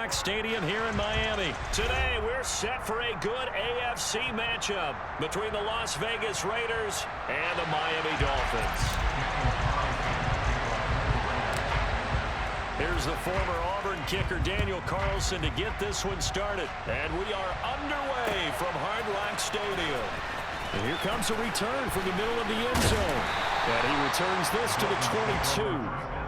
Rock Stadium here in Miami. Today, we're set for a good AFC matchup between the Las Vegas Raiders and the Miami Dolphins. Here's the former Auburn kicker Daniel Carlson to get this one started. And we are underway from Hard Rock Stadium. And here comes a return from the middle of the end zone. And he returns this to the 22.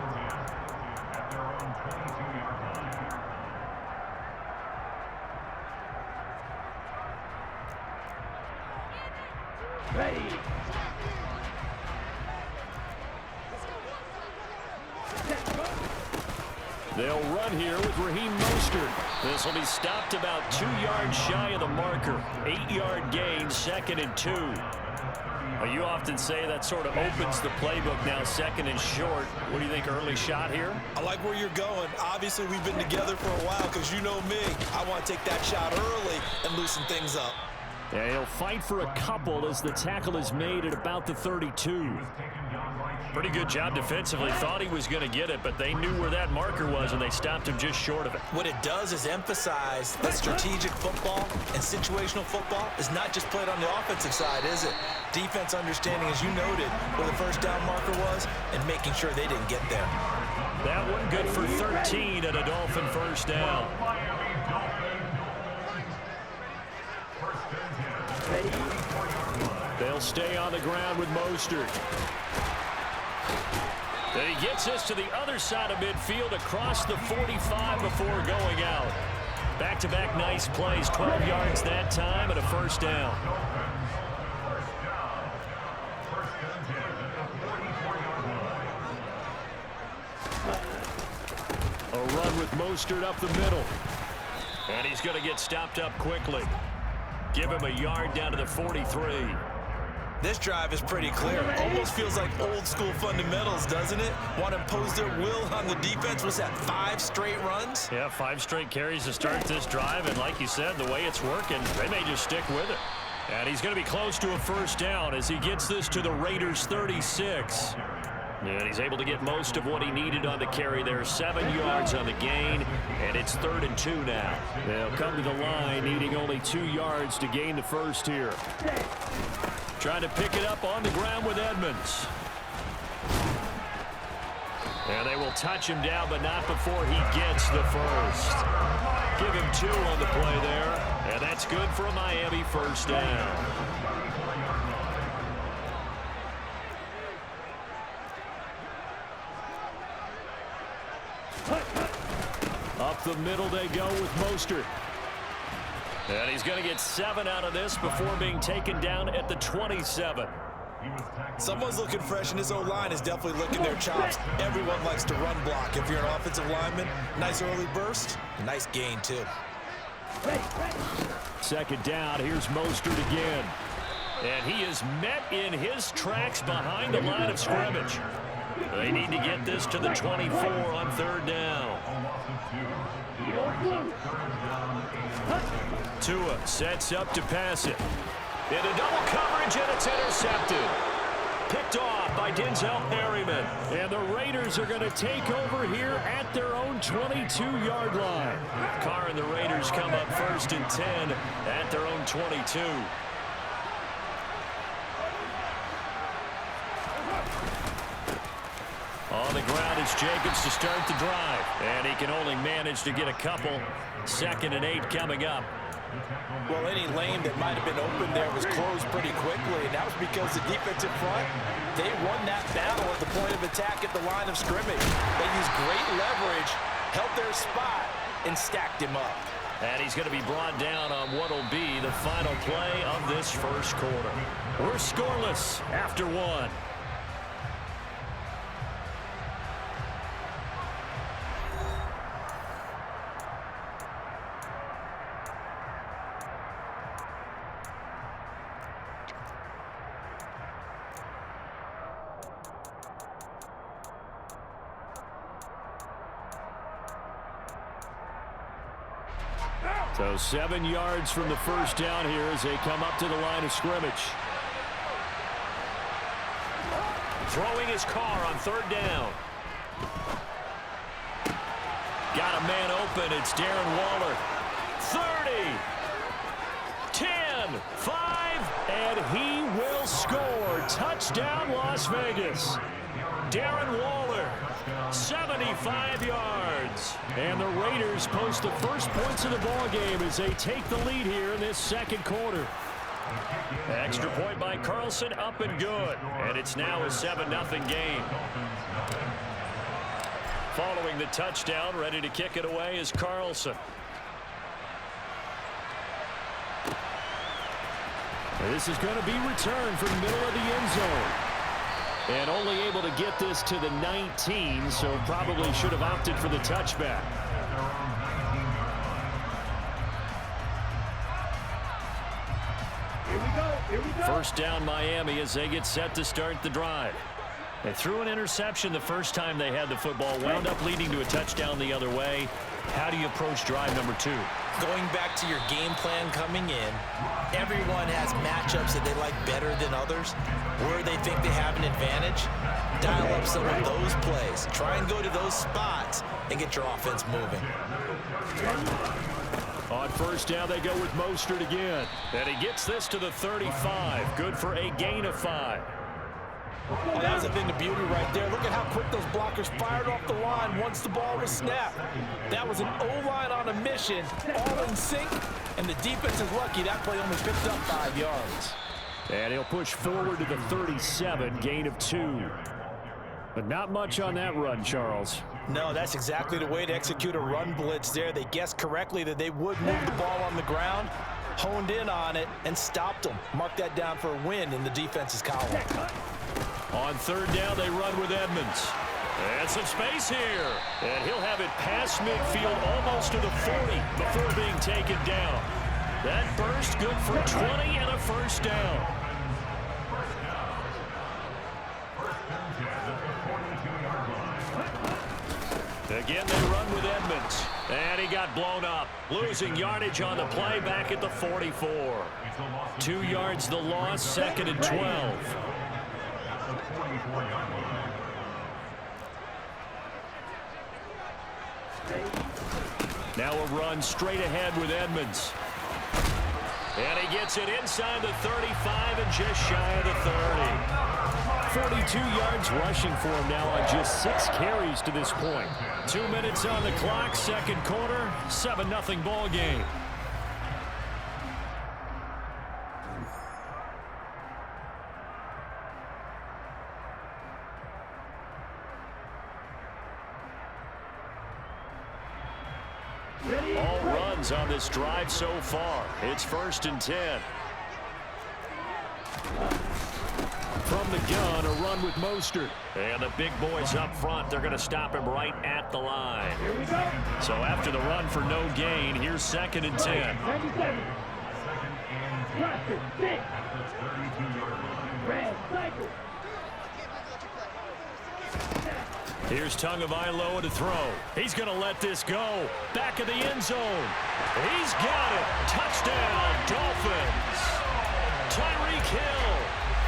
They'll run here with Raheem Mostert. This will be stopped about 2 yards shy of the marker. 8-yard gain, 2nd and 2. Well, you often say that sort of opens the playbook now, 2nd and short. What do you think, early shot here? I like where you're going. Obviously, we've been together for a while because you know me. I want to take that shot early and loosen things up. Yeah, he'll fight for a couple as the tackle is made at about the 32. Pretty good job defensively. Thought he was going to get it, but they knew where that marker was, and they stopped him just short of it. What it does is emphasize that strategic football and situational football is not just played on the offensive side, is it? Defense understanding, as you noted, where the first down marker was and making sure they didn't get there. That one good for 13 and a Dolphin first down. They'll stay on the ground with Mostert. Then he gets this to the other side of midfield across the 45 before going out. Back-to-back nice plays, 12 yards that time and a first down. A run with Mostert up the middle. And he's going to get stopped up quickly. Give him a yard down to the 43. This drive is pretty clear. Almost feels like old school fundamentals, doesn't it? Want to impose their will on the defense. Was that 5 straight runs? Yeah, 5 straight carries to start this drive. And like you said, the way it's working, they may just stick with it. And he's going to be close to a first down as he gets this to the Raiders 36. And he's able to get most of what he needed on the carry there. 7 yards on the gain, and it's 3rd and 2 now. They'll come to the line, needing only 2 yards to gain the first here. Trying to pick it up on the ground with Edmonds. And they will touch him down, but not before he gets the first. Give him 2 on the play there, and that's good for a Miami first down. Up the middle they go with Mostert. And he's going to get 7 out of this before being taken down at the 27. Someone's looking fresh, and his O-line is definitely licking their chops. Everyone likes to run block. If you're an offensive lineman, nice early burst, nice gain too. 2nd down, here's Mostert again. And he is met in his tracks behind the line of scrimmage. They need to get this to the 24 on 3rd down. Tua sets up to pass it. Into double coverage, and it's intercepted. Picked off by Denzel Perryman. And the Raiders are going to take over here at their own 22-yard line. Carr and the Raiders come up 1st and 10 at their own 22. On the ground is Jacobs to start the drive. And he can only manage to get a couple. 2nd and 8 coming up. Well, any lane that might have been open there was closed pretty quickly, and that was because the defensive front, they won that battle at the point of attack at the line of scrimmage. They used great leverage, held their spot, and stacked him up. And he's going to be brought down on what will be the final play of this first quarter. We're scoreless after 1. So 7 yards from the first down here as they come up to the line of scrimmage. Throwing his Carr on 3rd down. Got a man open. It's Darren Waller. 30, 10, 5, and he will score. Touchdown, Las Vegas. Darren Waller, 75 yards. And the Raiders post the first points of the ballgame as they take the lead here in this second quarter. Extra point by Carlson, up and good. And it's now a 7-0 game. Following the touchdown, ready to kick it away is Carlson. This is going to be returned from the middle of the end zone. And only able to get this to the 19, so probably should have opted for the touchback. Here we go. First down Miami as they get set to start the drive. They threw an interception the first time they had the football, wound up leading to a touchdown the other way. How do you approach drive number 2? Going back to your game plan coming in, everyone has matchups that they like better than others, where they think they have an advantage. Dial up some of those plays. Try and go to those spots and get your offense moving. On first down, they go with Mostert again. And he gets this to the 35. Good for a gain of 5. Oh, that was a thing of beauty right there. Look at how quick those blockers fired off the line once the ball was snapped. That was an O-line on a mission, all in sync, and the defense is lucky that play only picked up 5 yards. And he'll push forward to the 37, gain of 2. But not much on that run, Charles. No, that's exactly the way to execute a run blitz there. They guessed correctly that they would move the ball on the ground, honed in on it, and stopped them. Mark that down for a win in the defense's column. On third down, they run with Edmonds. And some space here. And he'll have it past midfield almost to the 40 before being taken down. That burst good for 20 and a first down. Again, they run with Edmonds. And he got blown up. Losing yardage on the play back at the 44. 2 yards the loss, second and 12. Now a run straight ahead with Edmonds. And he gets it inside the 35 and just shy of the 30. 42 yards rushing for him now on just 6 carries to this point. 2 minutes on the clock, second quarter, 7-0 ball game. All runs on this drive so far. It's first and 10. From the gun, a run with Mostert. And the big boys up front, they're going to stop him right at the line. So after the run for no gain, here's second and 10. Here's Tagovailoa to throw. He's going to let this go. Back of the end zone. He's got it. Touchdown, Dolphins. Tyreek Hill,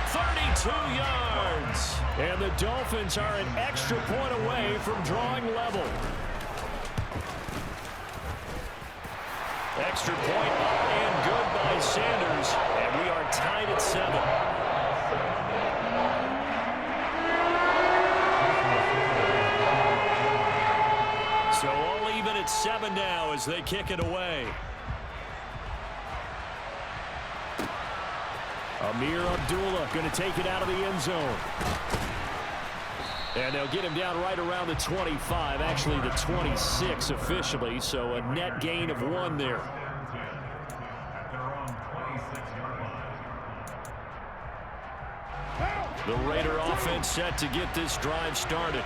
32 yards. And the Dolphins are an extra point away from drawing level. Extra point up and good by Sanders. And we are tied at 7. So all even at 7 now as they kick it away. Amir Abdullah going to take it out of the end zone. And they'll get him down right around the 25, actually the 26 officially, so a net gain of 1 there. The Raider offense set to get this drive started.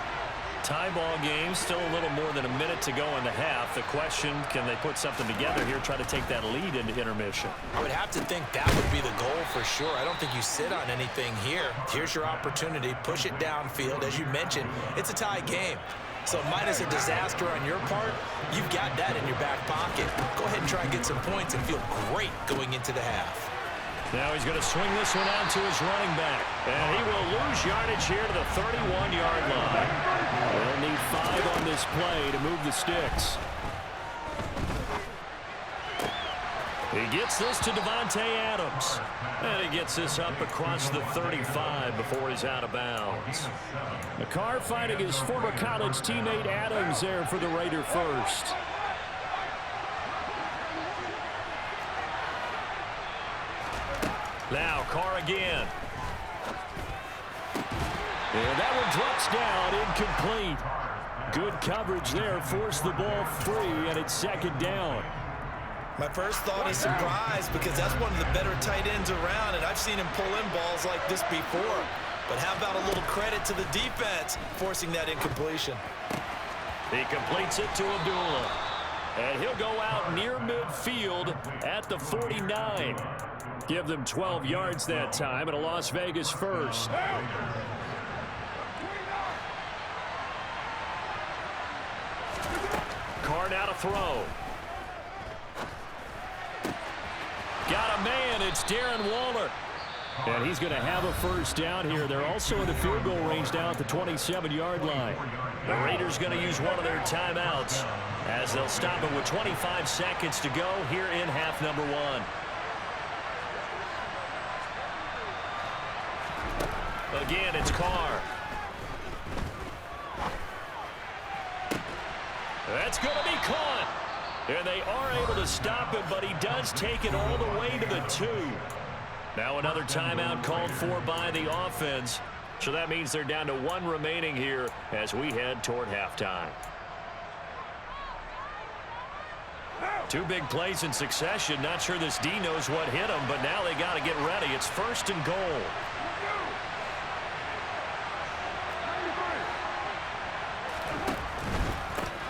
Tie ball game, still a little more than a minute to go in the half. The question, can they put something together here, try to take that lead into intermission? I would have to think that would be the goal for sure. I don't think you sit on anything here. Here's your opportunity. Push it downfield. As you mentioned, it's a tie game. So minus a disaster on your part, you've got that in your back pocket. Go ahead and try and get some points and feel great going into the half. Now he's going to swing this one out to his running back. And he will lose yardage here to the 31-yard line. They'll need 5 on this play to move the sticks. He gets this to Davante Adams. And he gets this up across the 35 before he's out of bounds. McCarr fighting his former college teammate Adams there for the Raider first. Now Carr again. And that one drops down, incomplete. Good coverage there, forced the ball free, and it's second down. My first thought is surprise because that's one of the better tight ends around, and I've seen him pull in balls like this before. But how about a little credit to the defense forcing that incompletion? He completes it to Abdullah. And he'll go out near midfield at the 49. Give them 12 yards that time and a Las Vegas first. Carr now to throw. Got a man. It's Darren Waller. And he's going to have a first down here. They're also in the field goal range down at the 27-yard line. The Raiders going to use one of their timeouts as they'll stop it with 25 seconds to go here in half number 1. Again, it's Carr. That's going to be caught. And they are able to stop him, but he does take it all the way to the 2. Now another timeout called for by the offense. So that means they're down to 1 remaining here as we head toward halftime. 2 big plays in succession. Not sure this D knows what hit him, but now they got to get ready. It's first and goal.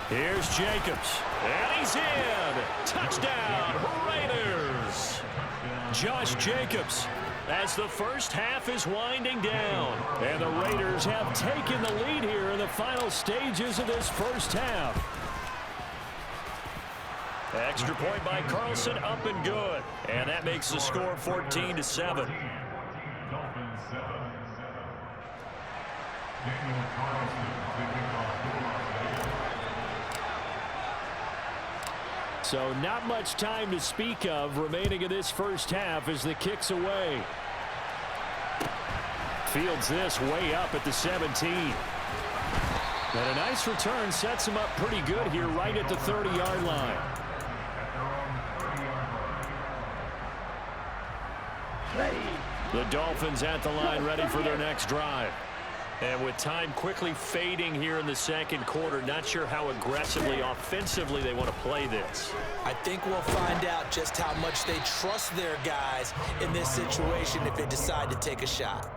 Here's Jacobs. And he's in. Touchdown, Raiders. Josh Jacobs as the first half is winding down. And the Raiders have taken the lead here in the final stages of this first half. Extra point by Carlson, up and good. And that makes the score 14-7. So not much time to speak of remaining in this first half as the kick's away. Fields this way up at the 17. And a nice return sets him up pretty good here right at the 30-yard line. The Dolphins at the line ready for their next drive. And with time quickly fading here in the second quarter, not sure how aggressively, offensively they want to play this. I think we'll find out just how much they trust their guys in this situation if they decide to take a shot.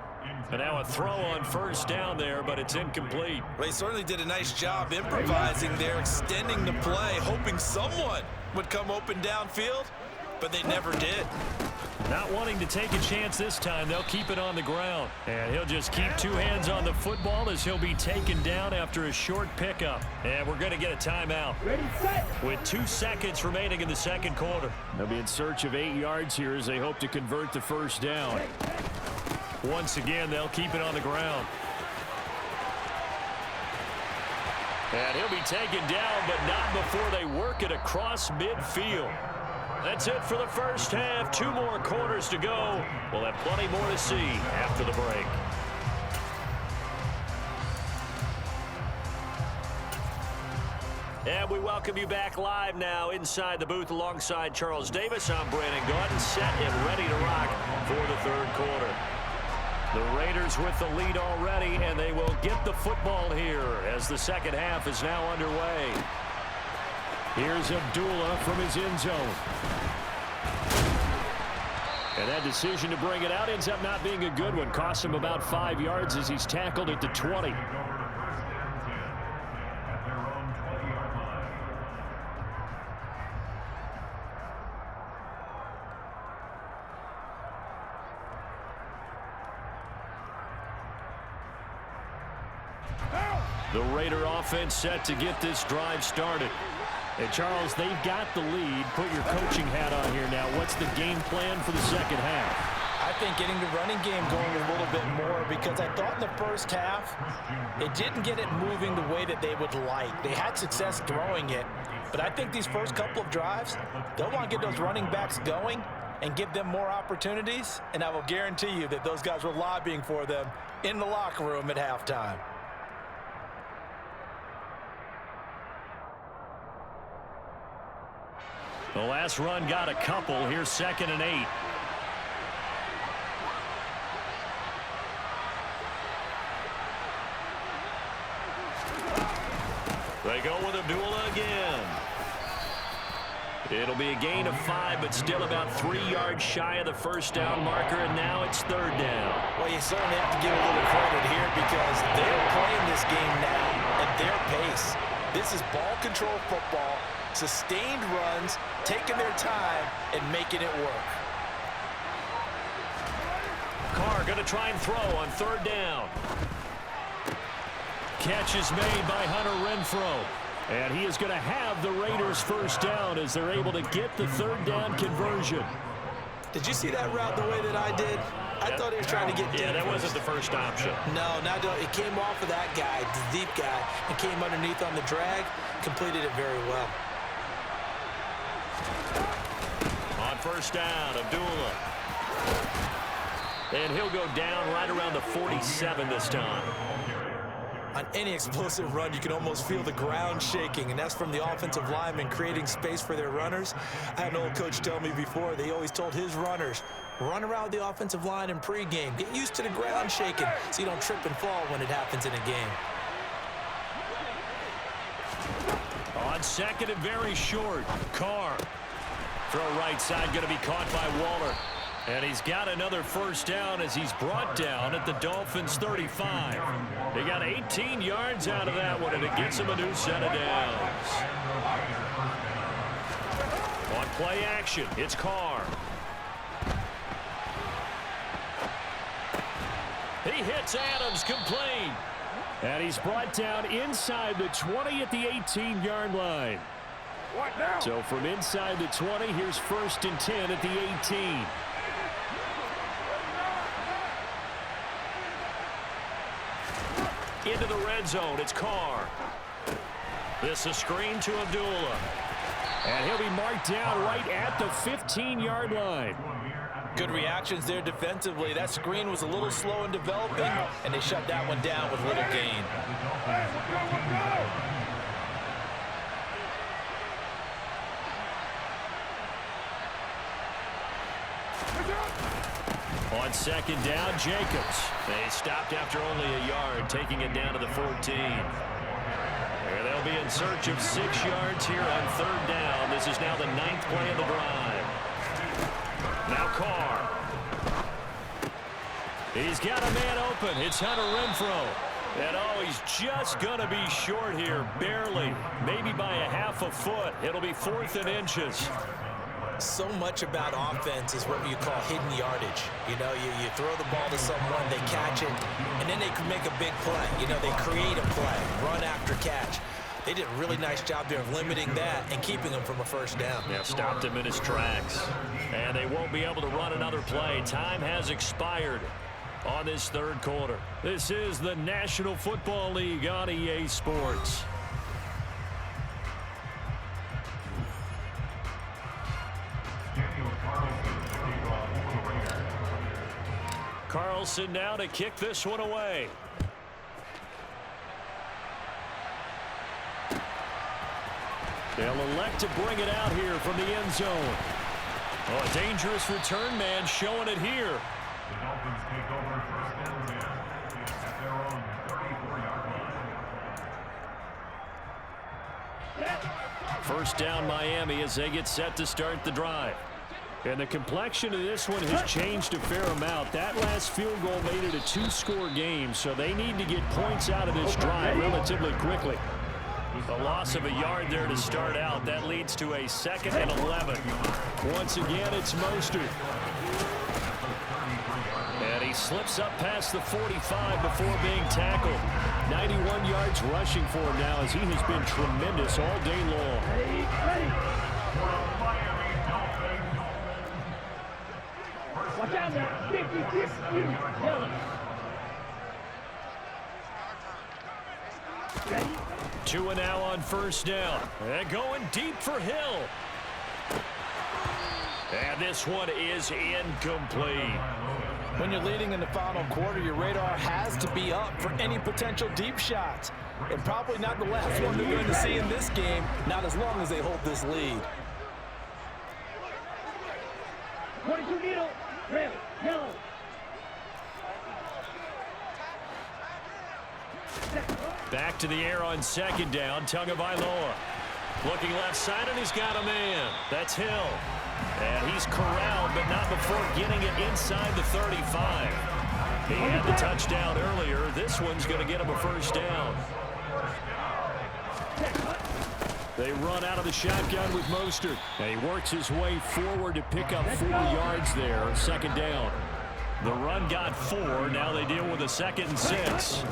And now a throw on first down there, but it's incomplete. They certainly did a nice job improvising there, extending the play, hoping someone would come open downfield, but they never did. Not wanting to take a chance this time, they'll keep it on the ground. And he'll just keep 2 hands on the football as he'll be taken down after a short pickup. And we're going to get a timeout. Ready, set. With 2 seconds remaining in the second quarter. They'll be in search of 8 yards here as they hope to convert the first down. Once again, they'll keep it on the ground. And he'll be taken down, but not before they work it across midfield. That's it for the first half. 2 more quarters to go. We'll have plenty more to see after the break. And we welcome you back live now inside the booth alongside Charles Davis. I'm Brandon Gaudin, set and ready to rock for the third quarter. The Raiders with the lead already, and they will get the football here as the second half is now underway. Here's Abdullah from his end zone. And that decision to bring it out ends up not being a good one. Costs him about 5 yards as he's tackled at the 20. The Raider offense set to get this drive started. And Charles, they've got the lead. Put your coaching hat on here now. What's the game plan for the second half? I think getting the running game going a little bit more, because I thought in the first half it didn't get it moving the way that they would like. They had success throwing it, but I think these first couple of drives, they'll want to get those running backs going and give them more opportunities, and I will guarantee you that those guys were lobbying for them in the locker room at halftime. The last run got a couple. Here's 2nd and 8. They go with Abdullah again. It'll be a gain of 5, but still about 3 yards shy of the first down marker, and now it's 3rd down. Well, you certainly have to give a little credit here because they're playing this game now at their pace. This is ball control football, sustained runs, taking their time, and making it work. Carr going to try and throw on 3rd down. Catch is made by Hunter Renfrow. And he is going to have the Raiders first down as they're able to get the 3rd down conversion. Did you see that route the way that I did? I thought he was trying to get deep. Yeah, that wasn't the first option. No, it came off of that guy, the deep guy, and came underneath on the drag, completed it very well. On 1st down, Abdullah. And he'll go down right around the 47 this time. On any explosive run, you can almost feel the ground shaking, and that's from the offensive linemen creating space for their runners. I had an old coach tell me before, they always told his runners, run around the offensive line in pregame. Get used to the ground shaking so you don't trip and fall when it happens in a game. On 2nd and very short, Carr. Throw right side going to be caught by Waller. And he's got another first down as he's brought down at the Dolphins' 35. They got 18 yards out of that one, and it gets him a new set of downs. On play action, it's Carr. He hits Adams, complete. And he's brought down inside the 20 at the 18-yard line. So from inside the 20, here's 1st and 10 at the 18. Into the red zone, it's Carr. This a screen to Abdullah. And he'll be marked down right at the 15-yard line. Good reactions there defensively. That screen was a little slow in developing, and they shut that one down with little gain. On 2nd down, Jacobs. They stopped after only a yard, taking it down to the 14. And they'll be in search of 6 yards here on 3rd down. This is now the 9th play of the drive. Now Carr. He's got a man open. It's Hunter Renfrow. And he's just going to be short here, barely, maybe by a half a foot. It'll be 4th and inches. So much about offense is what you call hidden yardage. You know, you throw the ball to someone, they catch it, and then they can make a big play. You know, they create a play, run after catch. They did a really nice job there of limiting that and keeping him from a first down. Yeah, stopped him in his tracks. And they won't be able to run another play. Time has expired on this 3rd quarter. This is the National Football League on EA Sports. Carlson now to kick this one away. They'll elect to bring it out here from the end zone. Oh, a dangerous return man showing it here. The Dolphins take over 1st and 10 at their own 34-yard line. First down Miami as they get set to start the drive. And the complexion of this one has changed a fair amount. That last field goal made it a 2-score game, so they need to get points out of this drive relatively quickly. The loss of a yard there to start out. That leads to a 2nd and 11. Once again, it's Mostert. And he slips up past the 45 before being tackled. 91 yards rushing for him now as he has been tremendous all day long. Watch out now. Two and now on first down. And going deep for Hill. And this one is incomplete. When you're leading in the final quarter, your radar has to be up for any potential deep shots. And probably not the last one they're going to see in this game, not as long as they hold this lead. 22 middle, red, yellow. Back to the air on second down. Tagovailoa looking left side, and he's got a man. That's Hill. And he's corralled, but not before getting it inside the 35. He had the touchdown earlier. This one's going to get him a first down. They run out of the shotgun with Mostert. And he works his way forward to pick up 4 yards there. Second down. The run got 4. Now they deal with a 2nd and 6.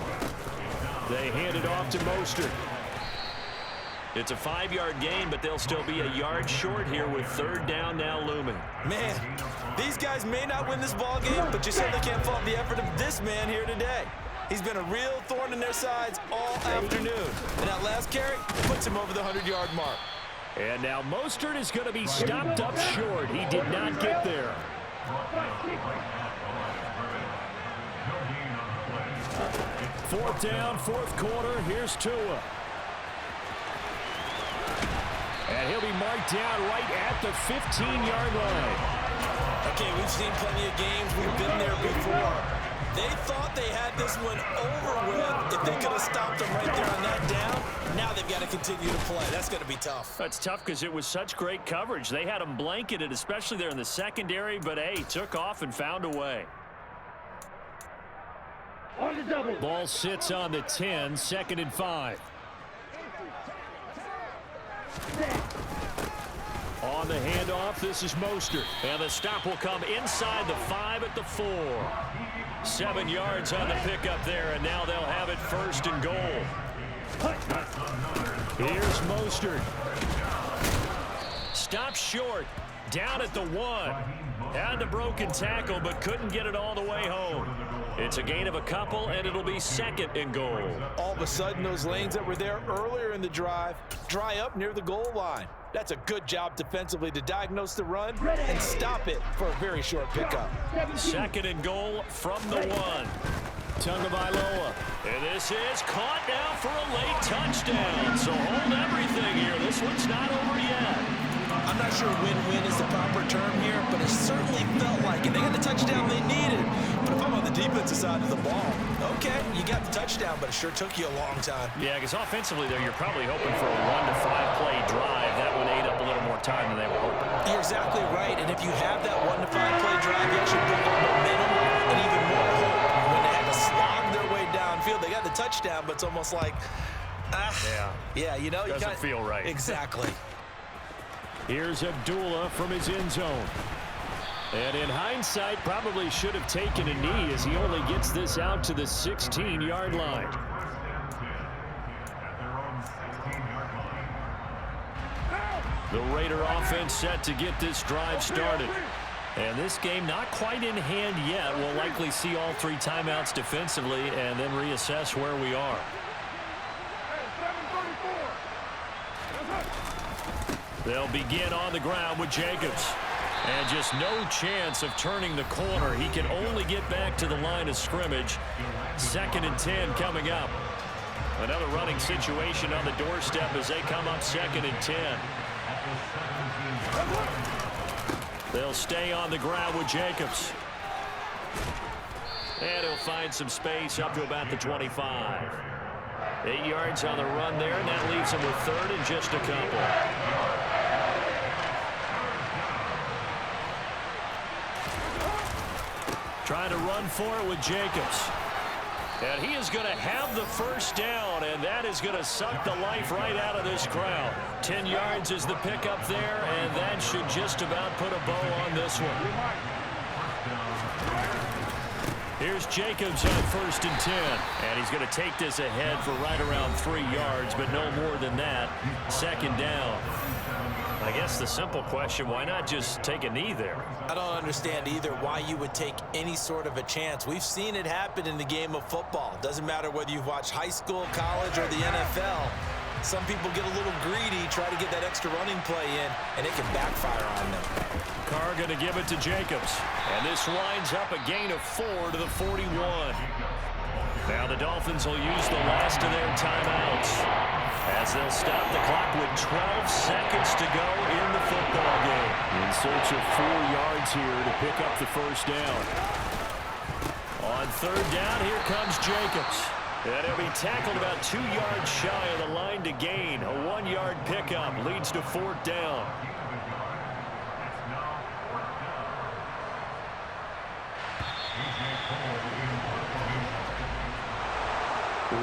They hand it off to Mostert. It's a 5-yard gain, but they'll still be a yard short here with third down now looming. Man, these guys may not win this ball game, but you certainly can't fault the effort of this man here today. He's been a real thorn in their sides all afternoon. And that last carry puts him over the 100-yard mark. And now Mostert is going to be stopped up short. He did not get there. Fourth down, fourth quarter. Here's Tua. And he'll be marked down right at the 15-yard line. Okay, we've seen plenty of games. We've been there before. They thought they had this one over with. If they could have stopped them right there on that down, now they've got to continue to play. That's going to be tough. That's tough because it was such great coverage. They had them blanketed, especially there in the secondary, but, hey, took off and found a way. On the double. Ball sits on the 10, 2nd and 5. On the handoff, this is Mostert. And the stop will come inside the 5 at the 4. 7 yards on the pickup there, and now they'll have it 1st and goal. Here's Mostert. Stop short. Down at the 1. Had a broken tackle, but couldn't get it all the way home. It's a gain of a couple, and it'll be 2nd and goal. All of a sudden, those lanes that were there earlier in the drive dry up near the goal line. That's a good job defensively to diagnose the run and stop it for a very short pickup. 2nd and goal from the 1. Tagovailoa. And this is caught now for a late touchdown. So hold everything here. This one's not over yet. I'm not sure win-win is the proper term here, but it certainly felt like it. They got the touchdown they needed. But if I'm on the defensive side of the ball, okay, you got the touchdown, but it sure took you a long time. Yeah, because offensively there, you're probably hoping for a 1-to-5 play drive. That would ate up a little more time than they were hoping. You're exactly right, and if you have that 1-to-5 play drive, you actually build up momentum and even more hope. When they had to slog their way downfield, they got the touchdown, but it's almost like, yeah, you know, doesn't feel right. Exactly. Here's Abdullah from his end zone. And in hindsight, probably should have taken a knee as he only gets this out to the 16-yard line. The Raider offense set to get this drive started. And this game not quite in hand yet. We'll likely see all 3 timeouts defensively and then reassess where we are. They'll begin on the ground with Jacobs. And just no chance of turning the corner. He can only get back to the line of scrimmage. 2nd and 10 coming up. Another running situation on the doorstep as they come up 2nd and 10. They'll stay on the ground with Jacobs. And he'll find some space up to about the 25. 8 yards on the run there, and that leaves him with 3rd and just a couple. Trying to run for it with Jacobs. And he is going to have the first down, and that is going to suck the life right out of this crowd. 10 yards is the pickup there, and that should just about put a bow on this one. Here's Jacobs on 1st and 10. And he's going to take this ahead for right around 3 yards, but no more than that. 2nd down. I guess the simple question, why not just take a knee there? I don't understand either why you would take any sort of a chance. We've seen it happen in the game of football. Doesn't matter whether you've watched high school, college, or the NFL. Some people get a little greedy, try to get that extra running play in, and it can backfire on them. Carr going to give it to Jacobs. And this winds up a gain of 4 to the 41. Now the Dolphins will use the last of their timeouts as they'll stop the clock with 12 seconds to go in the football game. In search of 4 yards here to pick up the first down. On third down, here comes Jacobs. And he'll be tackled about 2 yards shy of the line to gain. A 1-yard pickup leads to 4th down.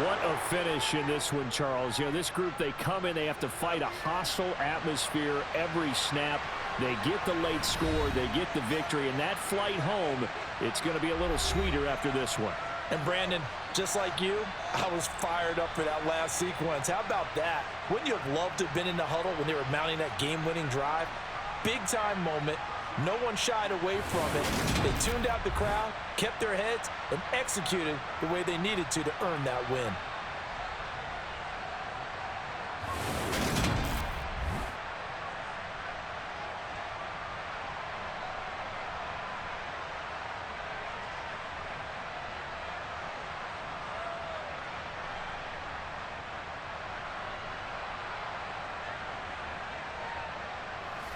What a finish in this one, Charles. You know, this group, they come in, they have to fight a hostile atmosphere every snap. They get the late score, they get the victory, and that flight home, it's going to be a little sweeter after this one. And Brandon, just like you, I was fired up for that last sequence. How about that? Wouldn't you have loved to have been in the huddle when they were mounting that game-winning drive? Big-time moment. No one shied away from it. They tuned out the crowd, kept their heads, and executed the way they needed to earn that win.